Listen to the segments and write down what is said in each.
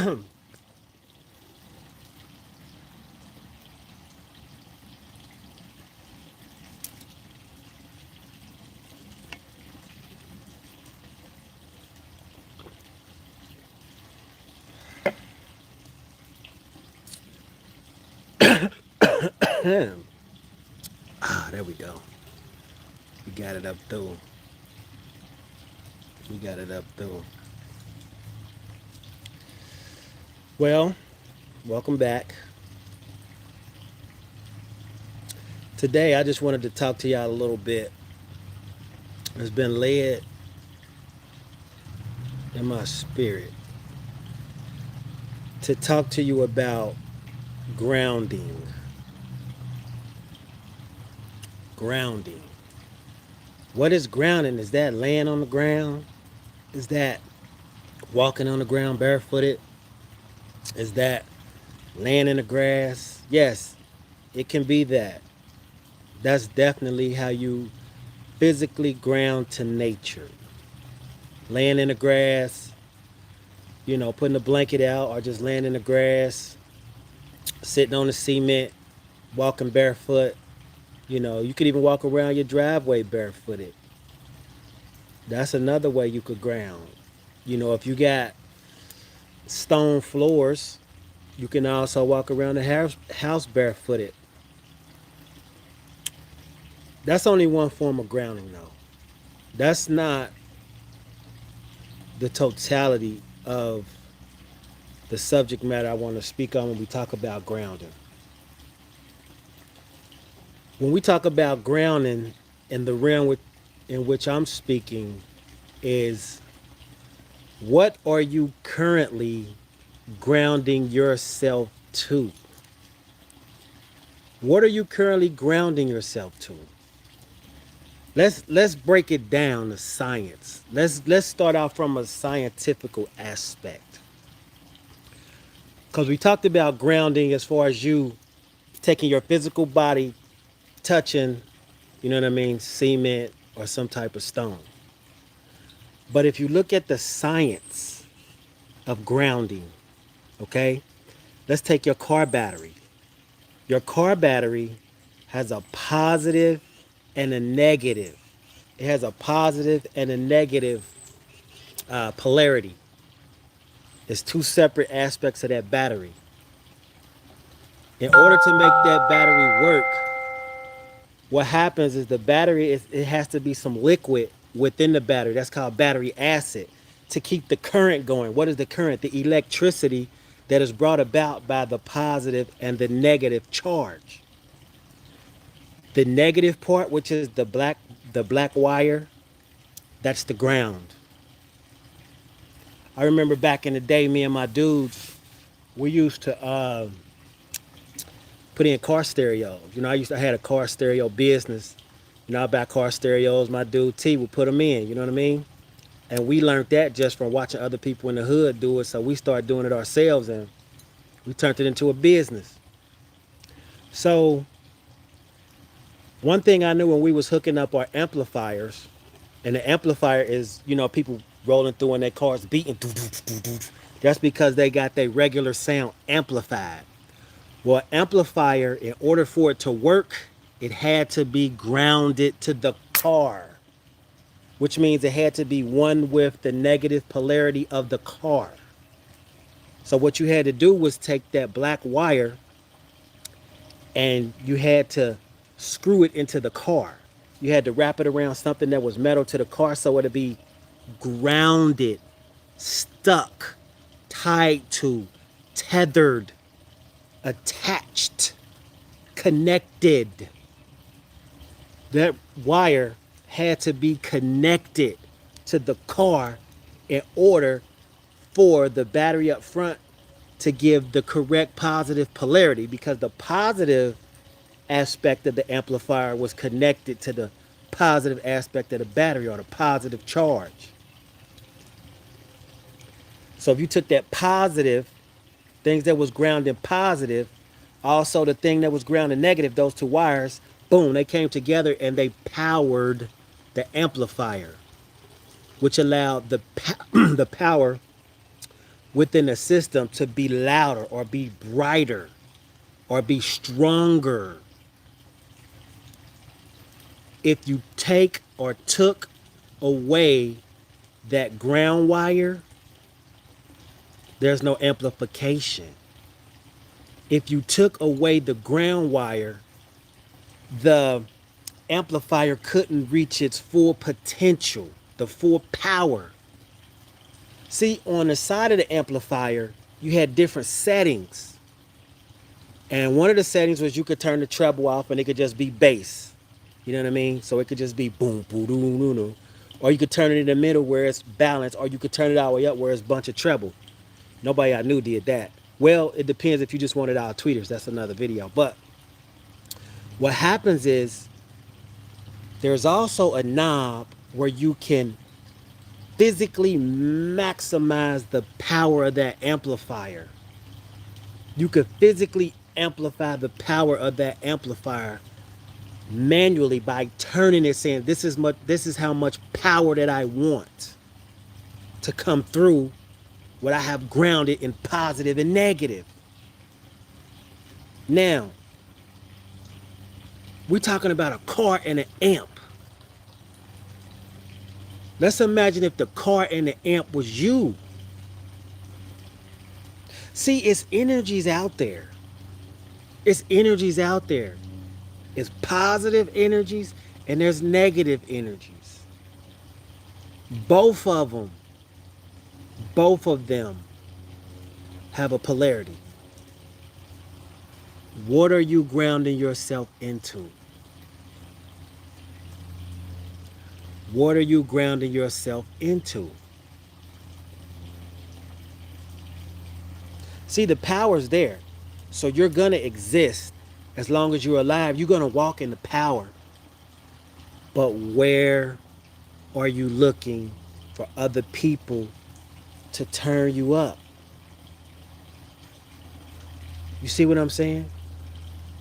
There we go. We got it up through. We got it up through. Well, welcome back. Today, I just wanted to talk to y'all a little bit. It's been led in my spirit to talk to you about grounding. Grounding. What is grounding? Is that laying on the ground? Is that walking on the ground barefooted? Is that laying in the grass? Yes, it can be that. That's definitely how you physically ground to nature. Laying in the grass, putting a blanket out, or just laying in the grass, sitting on the cement, walking barefoot. You could even walk around your driveway barefooted. That's another way you could ground. If you got stone floors, you can also walk around the house barefooted. That's only one form of grounding, though. That's not the totality of the subject matter I want to speak on when we talk about grounding. When we talk about grounding, in the realm in which I'm speaking, is what are you currently grounding yourself to? What are you currently grounding yourself to? Let's break it down to science. Let's start out from a scientific aspect. Because we talked about grounding as far as you taking your physical body, touching, cement or some type of stone. But if you look at the science of grounding, okay, let's take your car battery. Your car battery has a positive and a negative. It has a positive and a negative polarity. It's two separate aspects of that battery. In order to make that battery work, what happens is the battery, it has to be some liquid within the battery. That's called battery acid to keep the current going. What is the current? The electricity that is brought about by the positive and the negative charge. The negative part, which is the black wire, that's the ground. I remember back in the day, me and my dudes, we used to put in car stereos. I had a car stereo business. I buy car stereos. My dude T would put them in. You know what I mean? And we learned that just from watching other people in the hood do it. So we started doing it ourselves, and we turned it into a business. So one thing I knew when we was hooking up our amplifiers, and the amplifier is, people rolling through in their cars beating. That's because they got their regular sound amplified. Well, amplifier, in order for it to work, it had to be grounded to the car, which means it had to be one with the negative polarity of the car. So what you had to do was take that black wire and you had to screw it into the car. You had to wrap it around something that was metal to the car so it'd be grounded, stuck, tied to, tethered, attached, connected. That wire had to be connected to the car in order for the battery up front to give the correct positive polarity, because the positive aspect of the amplifier was connected to the positive aspect of the battery, or the positive charge. So if you took that positive, things that was grounded positive, also the thing that was grounded negative, those two wires, boom, they came together and they powered the amplifier, which allowed the the power within the system to be louder or be brighter or be stronger. If you take or took away that ground wire, there's no amplification. If you took away the ground wire, the amplifier couldn't reach its full potential, the full power. See, on the side of the amplifier, you had different settings. And one of the settings was you could turn the treble off and it could just be bass. You know what I mean? So it could just be boom, boom, boom, boom, boom. Or you could turn it in the middle where it's balanced, or you could turn it all the way up where it's a bunch of treble. Nobody I knew did that. Well, it depends if you just wanted our tweeters. That's another video. But what happens is there's also a knob where you can physically maximize the power of that amplifier. You could physically amplify the power of that amplifier manually by turning it, saying this is how much power that I want to come through what I have grounded in positive and negative. Now, we're talking about a car and an amp. Let's imagine if the car and the amp was you. See, it's energies out there. It's energies out there. It's positive energies and there's negative energies. Both of them have a polarity. What are you grounding yourself into? What are you grounding yourself into? See, the power's there. So you're going to exist as long as you're alive. You're going to walk in the power. But where are you looking for other people to turn you up? You see what I'm saying?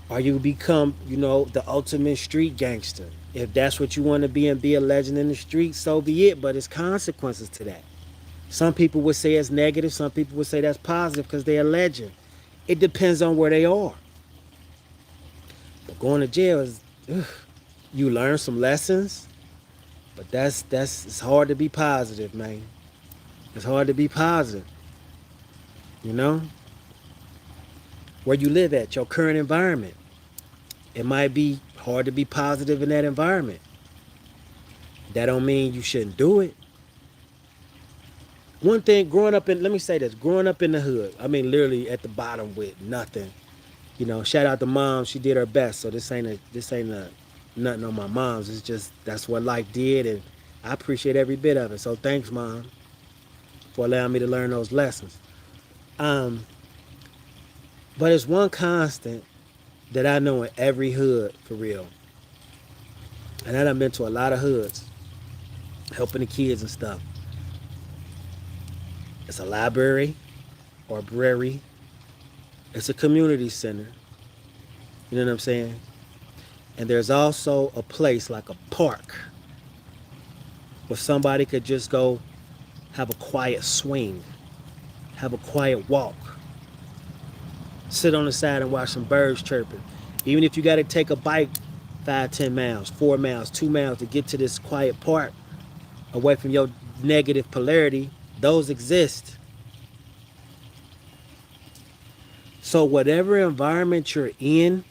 Or you become, the ultimate street gangster. If that's what you want to be and be a legend in the street, so be it. But it's consequences to that. Some people would say it's negative. Some people would say that's positive because they're a legend. It depends on where they are. But going to jail is, you learn some lessons. But it's hard to be positive, man. It's hard to be positive. Where you live at, your current environment. It might be hard to be positive in that environment. That don't mean you shouldn't do it. One thing, growing up in the hood, I mean, literally at the bottom with nothing. Shout out to mom, she did her best. So this ain't nothing on my mom's. It's just, that's what life did. And I appreciate every bit of it. So thanks, mom, for allowing me to learn those lessons. But it's one constant that I know in every hood, for real. And I done been to a lot of hoods, helping the kids and stuff. It's a library or a brewery. It's a community center. You know what I'm saying? And there's also a place like a park where somebody could just go have a quiet swing, have a quiet walk, sit on the side and watch some birds chirping. Even if you got to take a bike 5, 10 miles, 4 miles, 2 miles to get to this quiet park away from your negative polarity, those exist. So whatever environment you're in,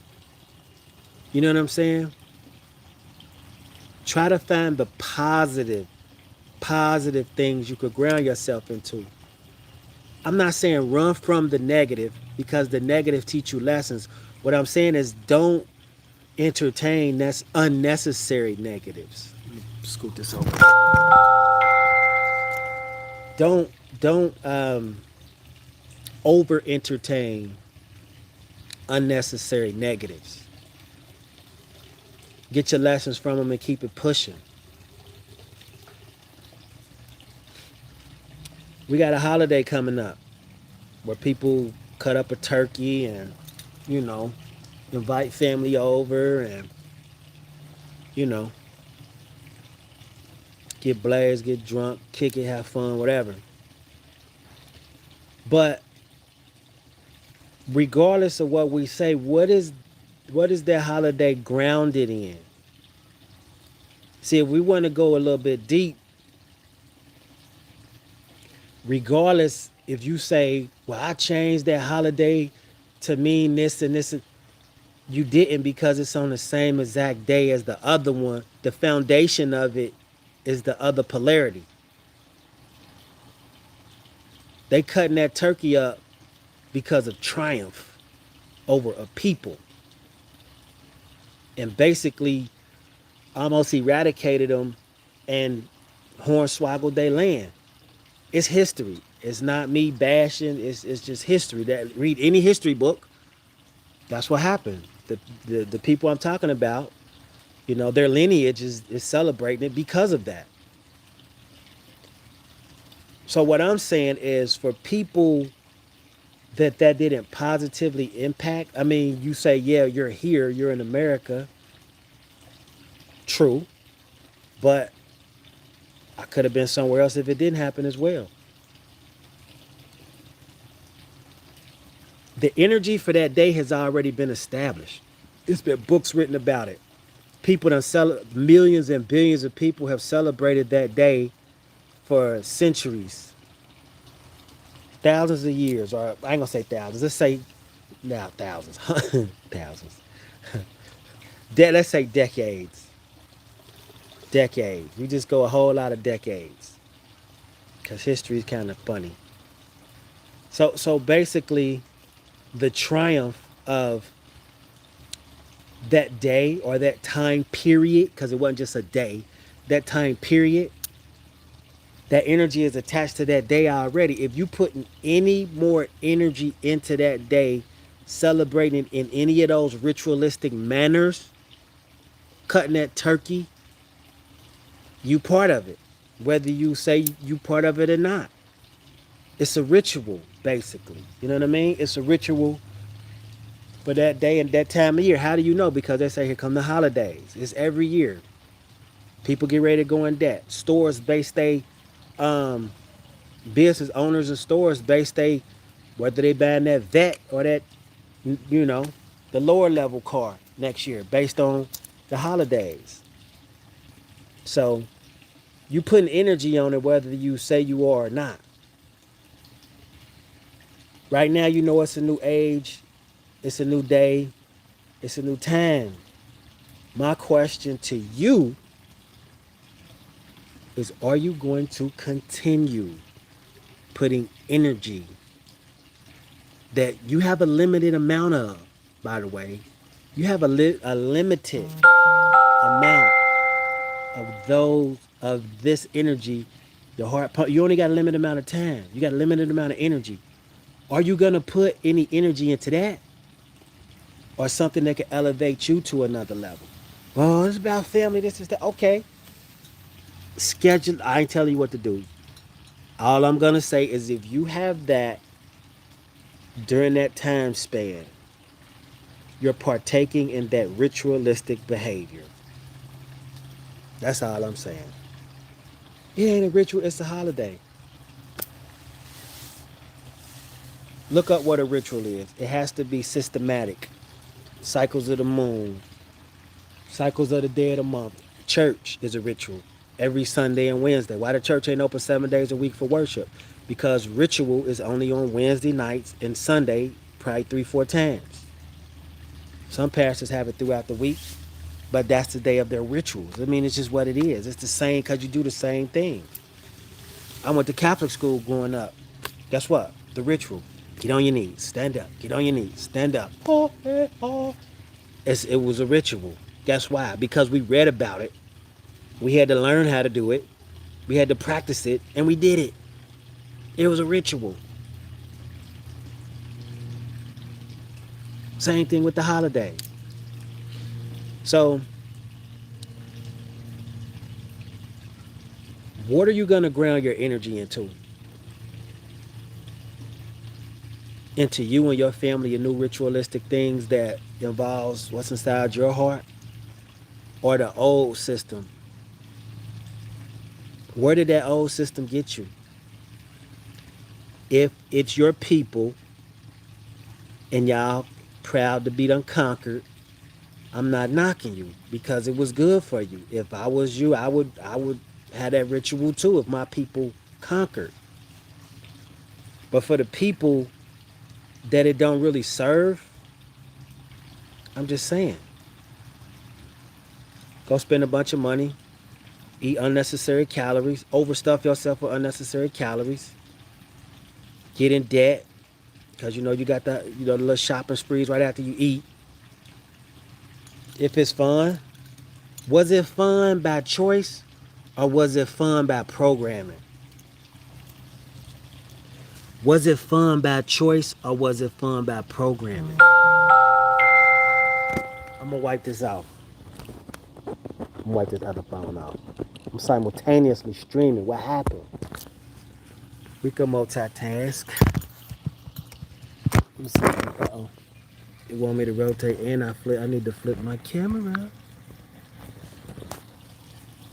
you know what I'm saying? Try to find the positive things you could ground yourself into. I'm not saying run from the negative because the negative teach you lessons. What I'm saying is don't entertain that's unnecessary negatives. Let me scoot this over. Don't over entertain unnecessary negatives. Get your lessons from them and keep it pushing. We got a holiday coming up where people cut up a turkey and, invite family over and, get blazed, get drunk, kick it, have fun, whatever. But regardless of what we say, what is that holiday grounded in? See, if we want to go a little bit deep, regardless if you say, well, I changed that holiday to mean this and this, you didn't, because it's on the same exact day as the other one. The foundation of it is the other polarity. They cutting that turkey up because of triumph over a people, and basically almost eradicated them and hornswoggled their land. It's history. It's not me bashing. It's just history. That read any history book. That's what happened. The people I'm talking about, their lineage is celebrating it because of that. So what I'm saying is, for people that didn't positively impact. I mean, you say, yeah, you're here, you're in America. True. But I could have been somewhere else if it didn't happen as well. The energy for that day has already been established. It's been books written about it. People millions and billions of people have celebrated that day for centuries, thousands of years, or I ain't gonna say thousands. Let's say now thousands, thousands. Let's say decades. Decades. We just go a whole lot of decades, because history is kind of funny. So basically, the triumph of that day or that time period, because it wasn't just a day, that time period, that energy is attached to that day already. If you put any more energy into that day, celebrating in any of those ritualistic manners, cutting that turkey, you part of it. Whether you say you part of it or not. It's a ritual, basically. You know what I mean? It's a ritual for that day and that time of year. How do you know? Because they say, here come the holidays. It's every year. People get ready to go in debt. Stores base they business owners and stores base they, whether they buying that vet or that, the lower level car next year based on the holidays. So you putting energy on it whether you say you are or not. Right now, it's a new age, it's a new day, it's a new time. My question to you is, are you going to continue putting energy that you have a limited amount of, by the way? You have a limited amount of this energy, the heart pump. You only got a limited amount of time. You got a limited amount of energy. Are you going to put any energy into that? Or something that can elevate you to another level? Well, it's about family, this is that. Okay. Schedule. I ain't telling you what to do. All I'm going to say is, if you have that during that time span, you're partaking in that ritualistic behavior. That's all I'm saying. It ain't a ritual, it's a holiday. Look up what a ritual is. It has to be systematic. Cycles of the moon, cycles of the day of the month. Church is a ritual. Every Sunday and Wednesday. Why the church ain't open 7 days a week for worship? Because ritual is only on Wednesday nights and Sunday, probably 3-4 times. Some pastors have it throughout the week, but that's the day of their rituals. I mean, it's just what it is. It's the same because you do the same thing. I went to Catholic school growing up. Guess what? The ritual. Get on your knees. Stand up. Get on your knees. Stand up. It was a ritual. Guess why? Because we read about it. We had to learn how to do it. We had to practice it, and we did it. It was a ritual. Same thing with the holiday. So, what are you going to ground your energy into? Into you and your family, your new ritualistic things that involves what's inside your heart? Or the old system? Where did that old system get you? If it's your people and y'all proud to be unconquered, I'm not knocking you because it was good for you. If I was you, I would have that ritual too if my people conquered. But for the people that it don't really serve, I'm just saying, go spend a bunch of money, eat unnecessary calories, overstuff yourself with unnecessary calories, get in debt because you know you got the little shopping sprees right after you eat. If it's fun, was it fun by choice or was it fun by programming? Was it fun by choice or was it fun by programming? I'm gonna wipe this off. I'm gonna wipe this other phone off. I'm simultaneously streaming. What happened? We can multitask. Let me see. Uh-oh. It want me to rotate and I need to flip my camera.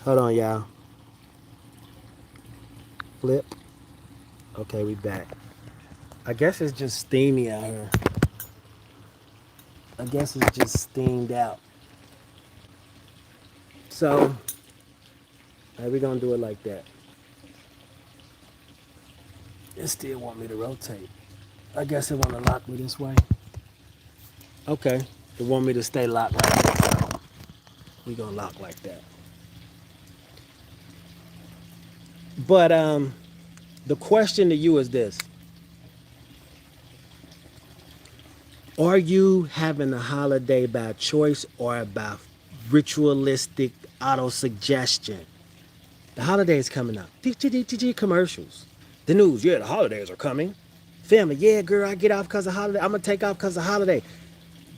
Hold on, y'all. Flip. Okay, we back. I guess it's just steamy out here. I guess it's just steamed out. So, we're gonna do it like that. It still want me to rotate. I guess it wanna lock me this way. Okay. It want me to stay locked like that. We gonna lock like that. But the question to you is this. Are you having a holiday by choice or by ritualistic auto-suggestion? The holidays coming up. Commercials. The news, yeah, the holidays are coming. Family, yeah, girl, I get off because of holiday. I'm going to take off because of holiday.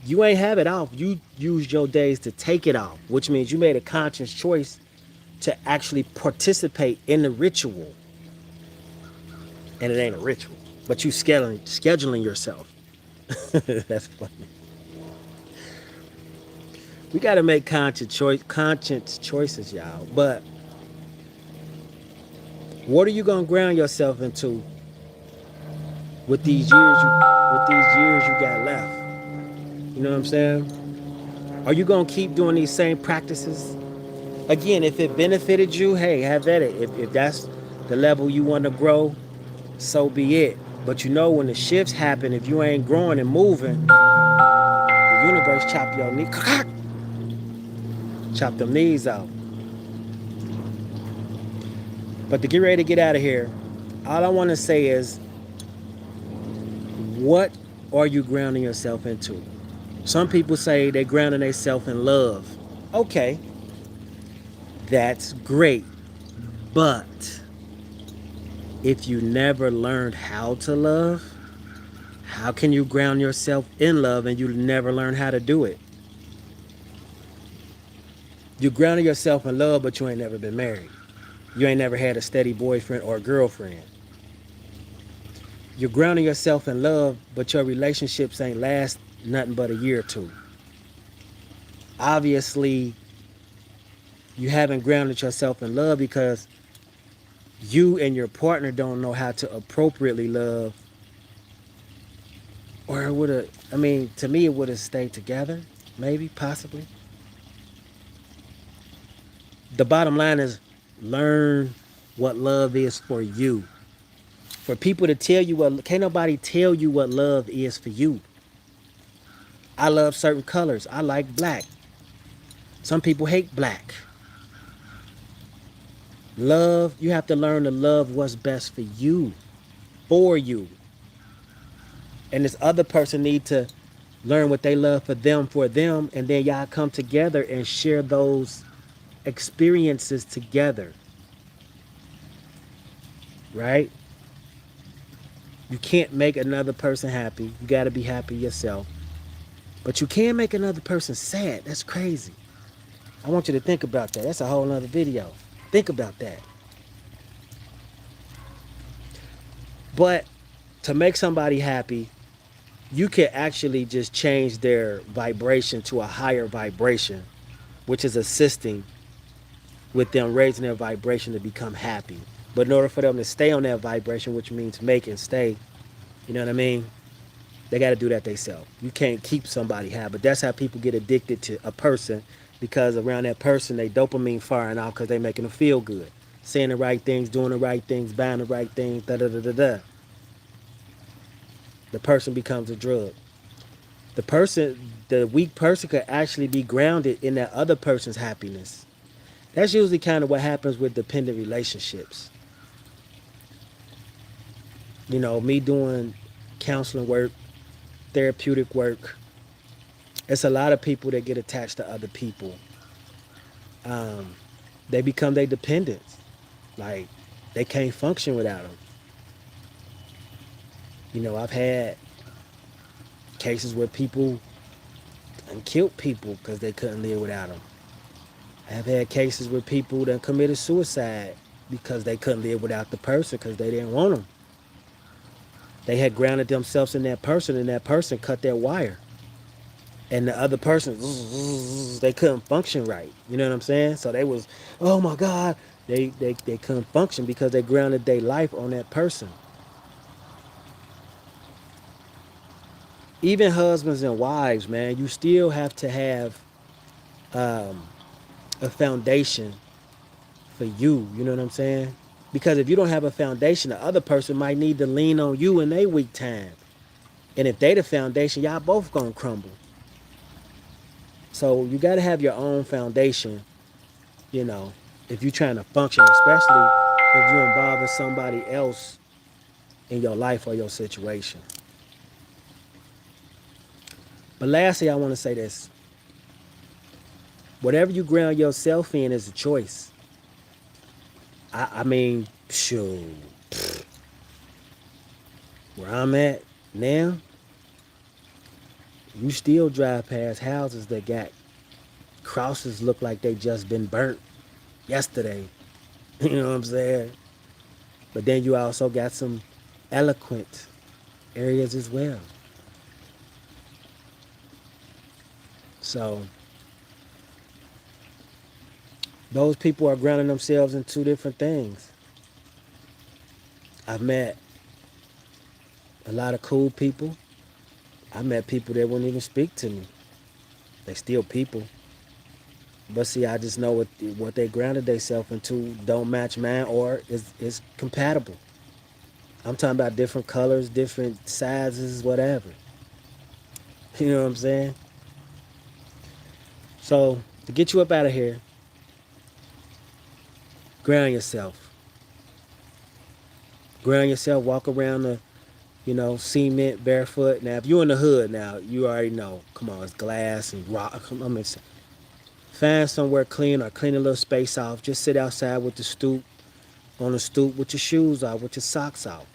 You ain't have it off. You used your days to take it off, which means you made a conscious choice to actually participate in the ritual. And it ain't a ritual, but you scheduling yourself. That's funny. We got to make conscious choices, y'all. But what are you gonna ground yourself into with these years you got left? You know what I'm saying? Are you gonna keep doing these same practices? Again, if it benefited you, hey, have at it. If that's the level you want to grow, so be it. But you know when the shifts happen, if you ain't growing and moving, the universe chop your knee, chop them knees out. But to get ready to get out of here, all I want to say is, what are you grounding yourself into? Some people say they're grounding themselves in love. Okay, that's great. But if you never learned how to love, how can you ground yourself in love and you never learn how to do it? You grounded yourself in love, but you ain't never been married. You ain't never had a steady boyfriend or girlfriend. You're grounding yourself in love, but your relationships ain't last nothing but a year or two. Obviously, you haven't grounded yourself in love because you and your partner don't know how to appropriately love. Or it would have, I mean, to me, it would have stayed together, maybe, possibly. The bottom line is learn what love is for you. For people to tell you can't nobody tell you what love is for you. I love certain colors. I like black. Some people hate black. Love, you have to learn to love what's best for you, for you. And this other person need to learn what they love for them, and then y'all come together and share those experiences together. Right? You can't make another person happy. You got to be happy yourself. But you can make another person sad. That's crazy. I want you to think about that. That's a whole nother video. Think about that. But to make somebody happy, you can actually just change their vibration to a higher vibration, which is assisting with them raising their vibration to become happy. But in order for them to stay on that vibration, which means make and stay, you know what I mean? They got to do that themselves. You can't keep somebody high, but that's how people get addicted to a person, because around that person, they dopamine firing out because they making them feel good, saying the right things, doing the right things, buying the right things, da da da da da. The person becomes a drug. The weak person could actually be grounded in that other person's happiness. That's usually kind of what happens with dependent relationships. You know, me doing counseling work, therapeutic work, it's a lot of people that get attached to other people. Um, they become their dependents. Like, they can't function without them. You know, I've had cases where people and killed people because they couldn't live without them. I've had cases where people that committed suicide because they couldn't live without the person because they didn't want them. They had grounded themselves in that person, and that person cut their wire. And the other person, they couldn't function right. You know what I'm saying? So they was, oh my God, they couldn't function because they grounded their life on that person. Even husbands and wives, man, you still have to have um, a foundation for you. You know what I'm saying? Because if you don't have a foundation, the other person might need to lean on you in their weak time. And if they the foundation, y'all both gonna crumble. So you gotta have your own foundation, you know, if you're trying to function, especially if you're involving somebody else in your life or your situation. But lastly, I want to say this. Whatever you ground yourself in is a choice. I mean, shoot, where I'm at now, you still drive past houses that got crosses look like they just been burnt yesterday. You know what I'm saying? But then you also got some eloquent areas as well. So those people are grounding themselves in two different things. I've met a lot of cool people. I met people that wouldn't even speak to me. They still people. But see, I just know what they grounded themselves into don't match mine or is compatible. I'm talking about different colors, different sizes, whatever. You know what I'm saying? So to get you up out of here, ground yourself. Ground yourself, walk around the, cement barefoot. Now, if you're in the hood now, you already know. Come on, it's glass and rock. Find somewhere clean or clean a little space off. Just sit outside with the stoop, on the stoop with your shoes off, with your socks off.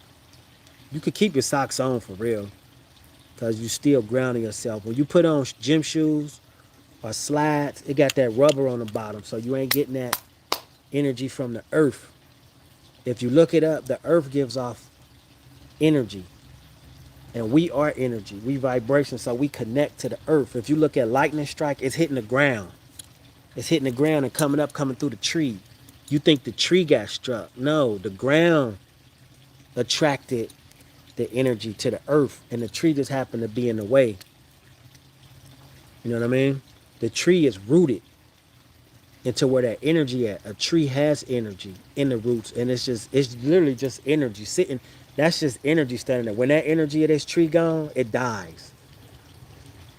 You could keep your socks on for real, because you still grounding yourself. When you put on gym shoes or slides, it got that rubber on the bottom, so you ain't getting that energy from the earth. If you look it up, the earth gives off energy. And we are energy. We vibration, so we connect to the earth. If you look at lightning strike, it's hitting the ground. It's hitting the ground and coming through the tree. You think the tree got struck. No, the ground attracted the energy to the earth, and the tree just happened to be in the way. You know what I mean? The tree is rooted into where that energy at. A tree has energy in the roots, and it's literally just energy sitting. That's just energy standing there. When that energy of this tree gone, it dies.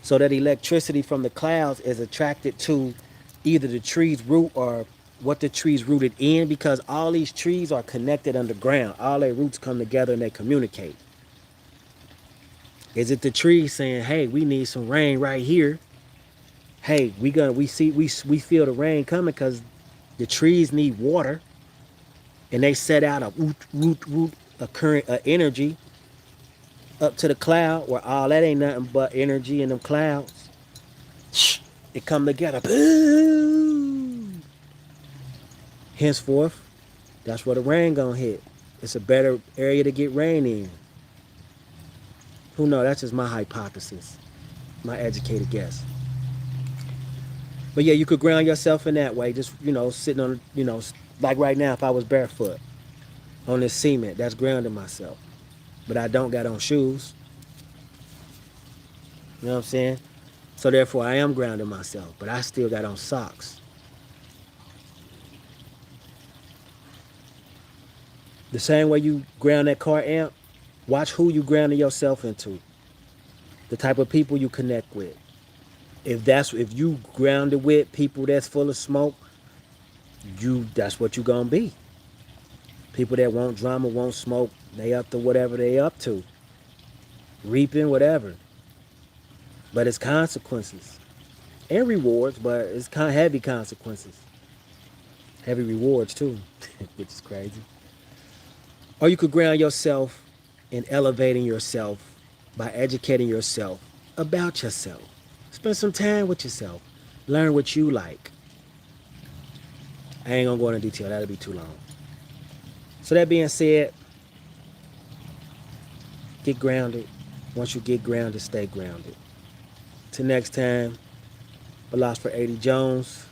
So that electricity from the clouds is attracted to either the tree's root or what the tree's rooted in, because all these trees are connected underground. All their roots come together and they communicate. Is it the tree saying, "Hey, we need some rain right here. Hey, we feel the rain coming because the trees need water, and they set out a root, a current, a energy up to the cloud where all that ain't nothing but energy in them clouds. It come together. Boom. Henceforth, that's where the rain gonna hit. It's a better area to get rain in. Who knows? That's just my hypothesis, my educated guess. But yeah, you could ground yourself in that way. Just, sitting on, like right now, if I was barefoot, on this cement. That's grounding myself. But I don't got on shoes. You know what I'm saying? So therefore I am grounding myself, but I still got on socks. The same way you ground that car amp, watch who you grounding yourself into. The type of people you connect with. If you grounded with people that's full of smoke, that's what you gonna be. People that want drama, want smoke, they up to whatever they up to. Reaping whatever. But it's consequences. And rewards, but it's kind of heavy consequences. Heavy rewards too, which is crazy. Or you could ground yourself in elevating yourself by educating yourself about yourself. Spend some time with yourself. Learn what you like. I ain't gonna go into detail, that'll be too long. So that being said, get grounded. Once you get grounded, stay grounded. Till next time, Philosopher 80 Jones.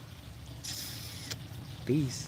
Peace.